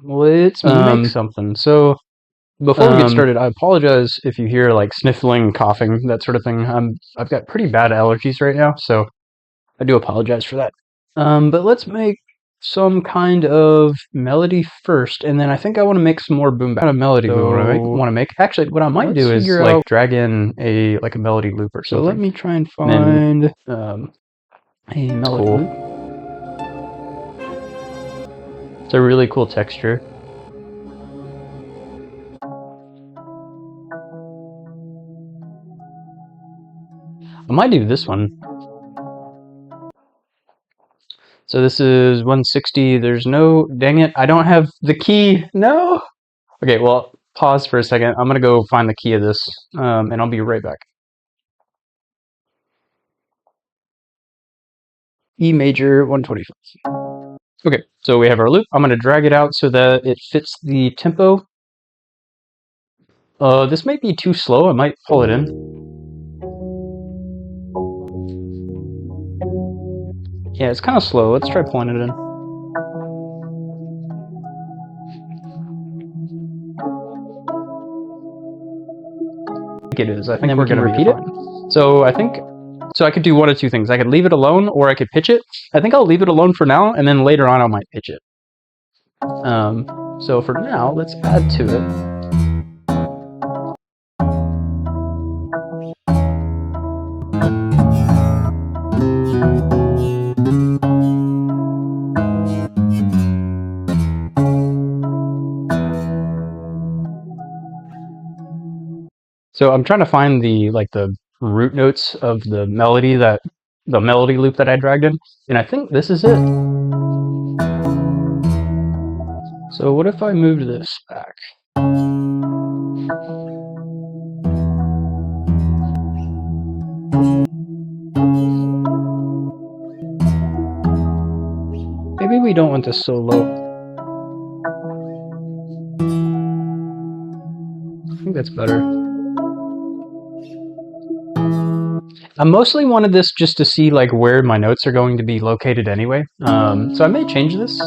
let's make something. So before we get started, I apologize if you hear like sniffling, coughing, that sort of thing. I've got pretty bad allergies right now, so I do apologize for that. But let's make some kind of melody first, and then I think I want to make some more boom bap. What kind of melody we want to make? Actually, what I might do is like drag in a melody loop or something. So let me try and find a melody loop. It's a really cool texture. I might do this one. So this is 160. There's no, dang it, I don't have the key. No. Okay, well, pause for a second. I'm gonna go find the key of this, and I'll be right back. E major 125. Okay, so we have our loop. I'm gonna drag it out so that it fits the tempo. This might be too slow. I might pull it in. Yeah, it's kind of slow. Let's try pulling it in. I think it is. I think we're going to repeat it. So I could do one of two things. I could leave it alone, or I could pitch it. I think I'll leave it alone for now, and then later on I might pitch it. So for now, let's add to it. So I'm trying to find the root notes of the melody loop that I dragged in, and I think this is it. So what if I moved this back? Maybe we don't want this so low. I think that's better. I mostly wanted this just to see like where my notes are going to be located anyway. So I may change this.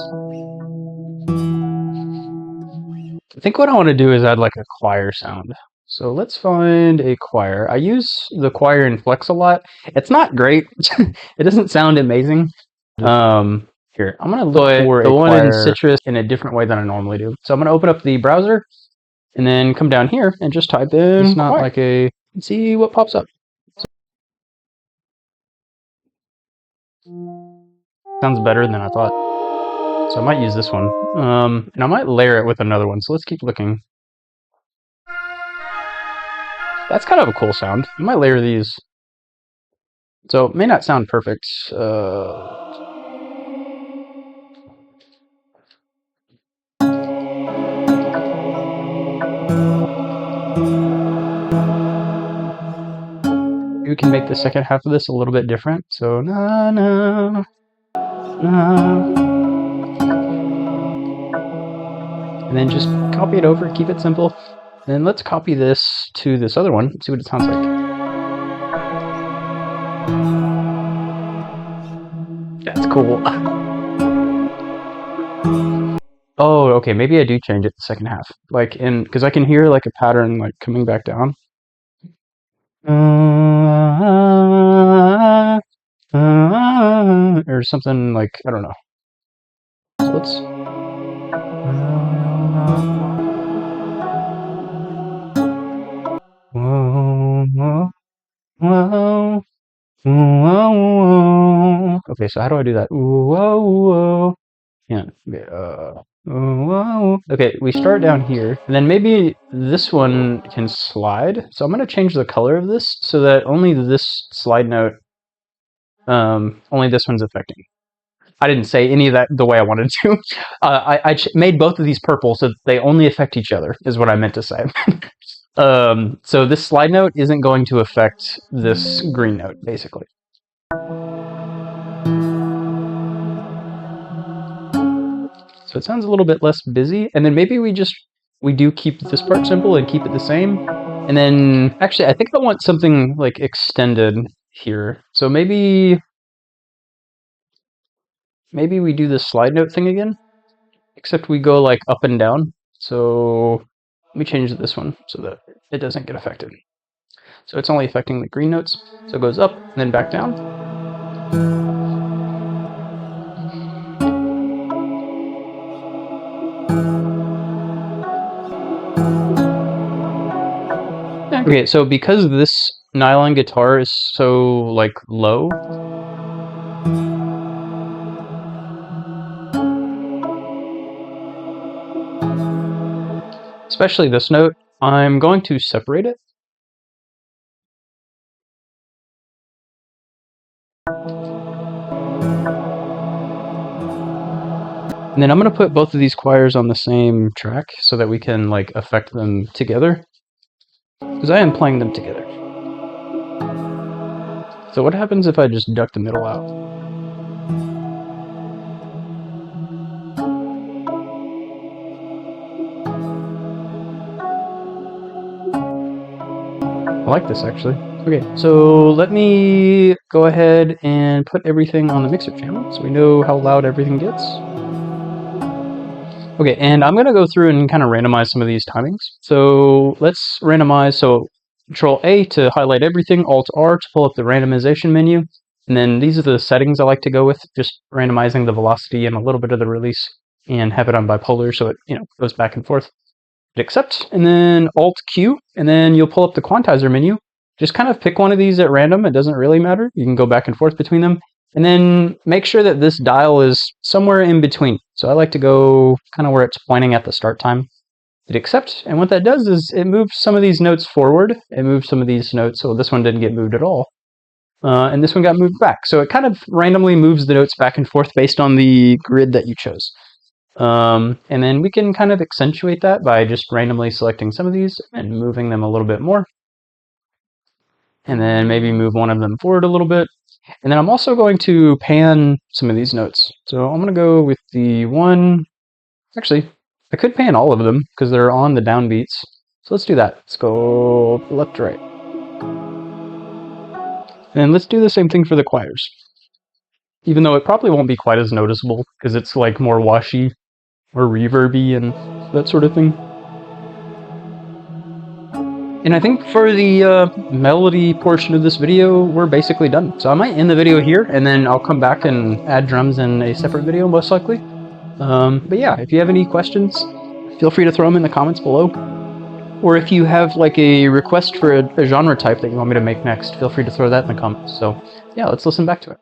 I think what I want to do is add like a choir sound. So let's find a choir. I use the choir in Flex a lot. It's not great. It doesn't sound amazing. Here, I'm going to look for the one in Citrus in a different way than I normally do. So I'm going to open up the browser and then come down here and just type in not choir. Like a, see what pops up. Sounds better than I thought. So I might use this one. And I might layer it with another one. So let's keep looking. That's kind of a cool sound. I might layer these. So it may not sound perfect. We can make the second half of this a little bit different. So na na na. And then just copy it over, keep it simple. And then let's copy this to this other one, see what it sounds like. That's cool. Oh, okay, maybe I do change it the second half. Like because I can hear like a pattern like coming back down. Or something like, I don't know. So let's okay, so how do I do that? Yeah. Okay, we start down here, and then maybe this one can slide. So I'm going to change the color of this so that only this slide note, only this one's affecting. I didn't say any of that the way I wanted to. I made both of these purple so that they only affect each other, is what I meant to say. So this slide note isn't going to affect this green note, basically. So it sounds a little bit less busy, and then maybe we do keep this part simple and keep it the same. And then, actually, I think I want something like extended here. So maybe we do the slide note thing again. except we go like up and down. So let me change this one so that it doesn't get affected. So it's only affecting the green notes. So it goes up and then back down. Okay, so because this nylon guitar is so like low, especially this note, I'm going to separate it. And then I'm going to put both of these choirs on the same track so that we can like affect them together. Because I am playing them together. So what happens if I just duck the middle out? I like this actually. Okay, so let me go ahead and put everything on the mixer channel so we know how loud everything gets. Okay, and I'm going to go through and kind of randomize some of these timings. So let's randomize. So Control A to highlight everything, Alt R to pull up the randomization menu. And then these are the settings I like to go with, just randomizing the velocity and a little bit of the release and have it on bipolar so it, goes back and forth. Hit accept, and then Alt Q, and then you'll pull up the quantizer menu. Just kind of pick one of these at random. It doesn't really matter. You can go back and forth between them. And then make sure that this dial is somewhere in between. So I like to go kind of where it's pointing at the start time. Hit accept, and what that does is it moves some of these notes forward. It moves some of these notes, so this one didn't get moved at all. And this one got moved back. So it kind of randomly moves the notes back and forth based on the grid that you chose. And then we can kind of accentuate that by just randomly selecting some of these and moving them a little bit more. And then maybe move one of them forward a little bit. And then I'm also going to pan some of these notes. So I'm going to go with the one. Actually, I could pan all of them because they're on the downbeats. So let's do that. Let's go left to right. And let's do the same thing for the choirs. Even though it probably won't be quite as noticeable because it's like more washy or reverby and that sort of thing. And I think for the melody portion of this video, we're basically done. So I might end the video here, and then I'll come back and add drums in a separate video, most likely. But yeah, if you have any questions, feel free to throw them in the comments below. Or if you have like a request for a genre type that you want me to make next, feel free to throw that in the comments. So yeah, let's listen back to it.